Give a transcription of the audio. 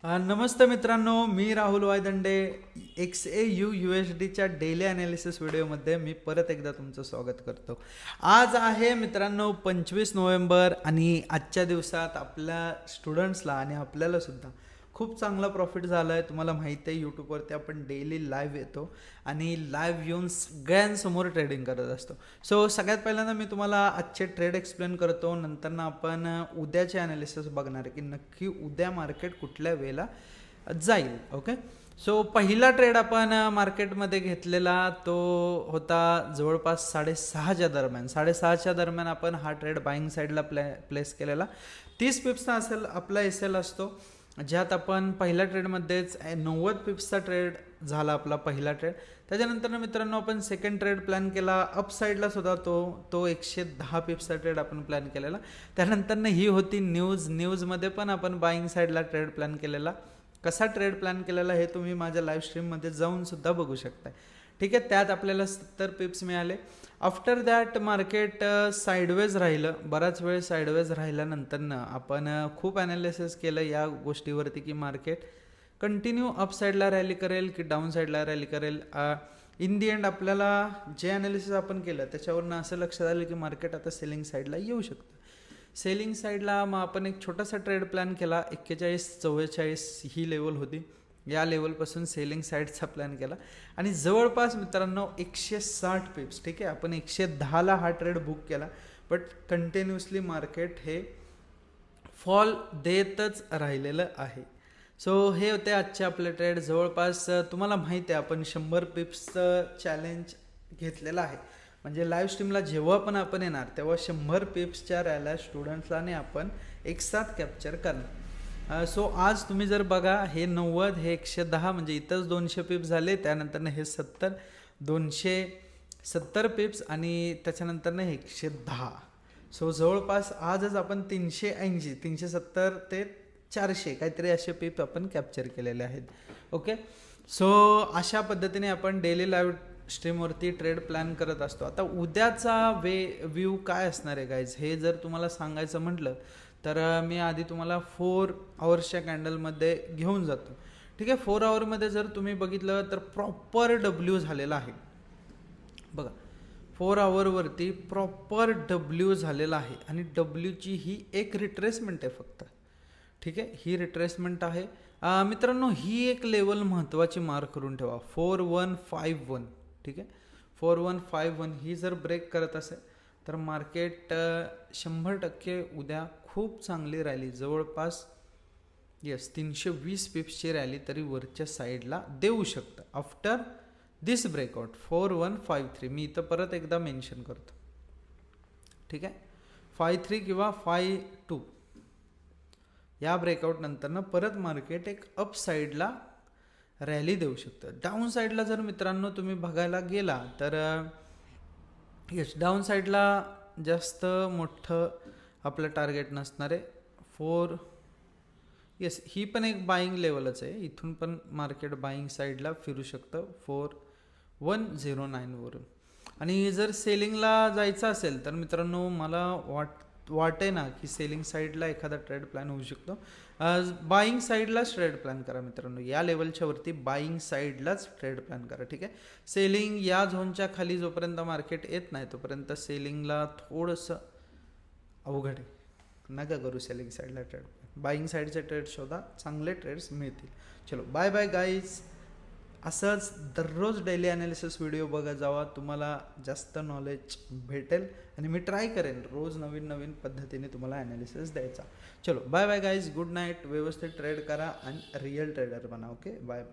नमस्ते मित्रांनो, मी राहुल वायदंडे. XAU USDच्या डेली ॲनालिसिस व्हिडिओमध्ये मी परत एकदा तुमचं स्वागत करतो. आज आहे मित्रांनो 25 नोव्हेंबर आणि आजच्या दिवसात आपल्या स्टुडंट्सला आणि आपल्यालासुद्धा खूप चांगला प्रॉफिट झाला आहे. तुम्हाला माहिती आहे यूट्यूबवरती आपण डेली लाईव्ह येतो आणि लाईव्ह येऊन सगळ्यांसमोर ट्रेडिंग करत असतो. सो सगळ्यात पहिल्यांदा मी तुम्हाला आजचे ट्रेड एक्सप्लेन करतो. नंतर ना आपण उद्याचे ॲनालिसिस बघणार आहे की नक्की उद्या मार्केट कुठल्या वेळेला जाईल. ओके, सो पहिला ट्रेड आपण मार्केटमध्ये घेतलेला तो होता जवळपास 6:30च्या दरम्यान. 6:30च्या दरम्यान आपण हा ट्रेड बाईंग साईडला प्लेस केलेला. 30 पिप्सचा असेल आपला SL असतो, ज्यात आपण पहिल्या ट्रेडमध्येच 90 पिप्सचा ट्रेड झाला आपला पहिला ट्रेड. त्याच्यानंतर मित्रांनो आपण सेकंड ट्रेड प्लॅन केला अप साईडलाच होता तो 110 पिप्सचा ट्रेड आपण प्लॅन केलेला. त्यानंतर ही होती न्यूजमध्ये पण आपण बाईंग साईडला ट्रेड प्लॅन केलेला. कसा ट्रेड प्लॅन केलेला हे तुम्ही माझ्या लाईव्ह स्ट्रीममध्ये जाऊन सुद्धा बघू शकता. ठीक आहे, त्यात आपल्याला 70 पिप्स मिळाले. आफ्टर दॅट मार्केट साईडवेज राहिलं, बराच वेळ साईडवेज राहिल्यानंतरनं आपण खूप ॲनालिसिस केलं या गोष्टीवरती की मार्केट कंटिन्यू अप साईडला रॅली करेल की डाऊन साईडला रॅली करेल. इन दी एंड आपल्याला जे ॲनालिसिस आपण केलं त्याच्यावरनं असं लक्षात आलं की मार्केट आता सेलिंग साईडला येऊ शकतं. सेलिंग साईडला मग आपण एक छोटासा ट्रेड प्लॅन केला. 41-44 ही लेवल होती. या लेवलपासून सेलिंग साईडचा प्लॅन केला आणि जवळपास मित्रांनो 160 पिप्स. ठीक आहे, आपण 110ला हा ट्रेड बुक केला, बट कंटिन्युअसली मार्केट हे फॉल देतच राहिलेलं आहे. सो हे होते आजचे आपले ट्रेड. जवळपास तुम्हाला माहिती आहे आपण 100 पिप्सचं चॅलेंज घेतलेलं आहे. म्हणजे लाईव्ह स्ट्रीमला जेव्हा पण आपण येणार तेव्हा 100 पिप्सच्या रॅल्या स्टुडंट्सला आपण एक साथ कॅप्चर करणार. सो आज तुम्ही जर बघा हे 90 हे 110 म्हणजे इथंच 200 पिप्स झाले. त्यानंतर हे 70 270 पिप्स आणि त्याच्यानंतर हे 110. सो जवळपास आजच आपण 380 370 ते 400 काहीतरी असे पिप आपण कॅप्चर केलेले आहेत. ओके, सो अशा पद्धतीने आपण डेली लाईव्ह स्ट्रीमवरती ट्रेड प्लॅन करत असतो. आता उद्याचा व्ह्यू काय असणार आहे गाईज हे जर तुम्हाला सांगायचं म्हटलं तर मी आधी तुम्हाला 4 आवर्सच्या कॅन्डलमध्ये घेऊन जातो. ठीक आहे, 4 आवरमध्ये जर तुम्ही बघितलं तर प्रॉपर डब्ल्यू झालेला आहे. बघा 4 आवरवरती प्रॉपर डब्ल्यू झालेला आहे आणि डब्ल्यूची ही एक रिट्रेसमेंट आहे फक्त. ठीक आहे, ही रिट्रेसमेंट आहे मित्रांनो. ही एक लेवल महत्त्वाची मार्क करून ठेवा, 4151. ठीक आहे, 4151 ही जर ब्रेक करत असेल तर मार्केट 100% उद्या खूप चांगली रॅली, जवळपास 320 पिप्सची रॅली तरी वरच्या साईडला देऊ शकतं आफ्टर दिस ब्रेकआउट 4153. मी इथं परत एकदा मेन्शन करतो. ठीक आहे, 53 किंवा 52 या ब्रेकआउट नंतरनं परत मार्केट एक अप साईडला रॅली देऊ शकतं. डाऊन साईडला जर मित्रांनो तुम्ही बघायला गेला तर डाऊन साईडला जास्त मोठं आपलं टार्गेट नसणार आहे. 4 ही पण एक बाईंग लेवलच आहे. इथून पण मार्केट बाईंग साईडला फिरू शकतं 4109 वरून. आणि जर सेलिंगला जायचं असेल तर मित्रांनो मला वाटे ना की सेलिंग साईडला एखादा ट्रेड प्लॅन होऊ शकतो. बाईंग साईडलाच ट्रेड प्लॅन करा मित्रांनो. या लेवलच्या वरती बाईंग साईडलाच ट्रेड प्लॅन करा. ठीक आहे, सेलिंग या झोनच्या खाली जोपर्यंत मार्केट येत नाही तोपर्यंत सेलिंगला थोडंसं अवघड आहे. नका करू सेलिंग साईडला ट्रेड. बाईंग साईडचे ट्रेड शोधा, चांगले ट्रेड्स मिळतील. चलो बाय बाय गाईज. असंच दररोज डेली ॲनालिसिस व्हिडिओ बघत जावा, तुम्हाला जास्त नॉलेज भेटेल आणि मी ट्राय करेन रोज नवीन पद्धतीने तुम्हाला ॲनालिसिस द्यायचा. चलो bye bye guys, good night. व्यवस्थित ट्रेड करा आणि रिअल ट्रेडर बना. Okay, bye.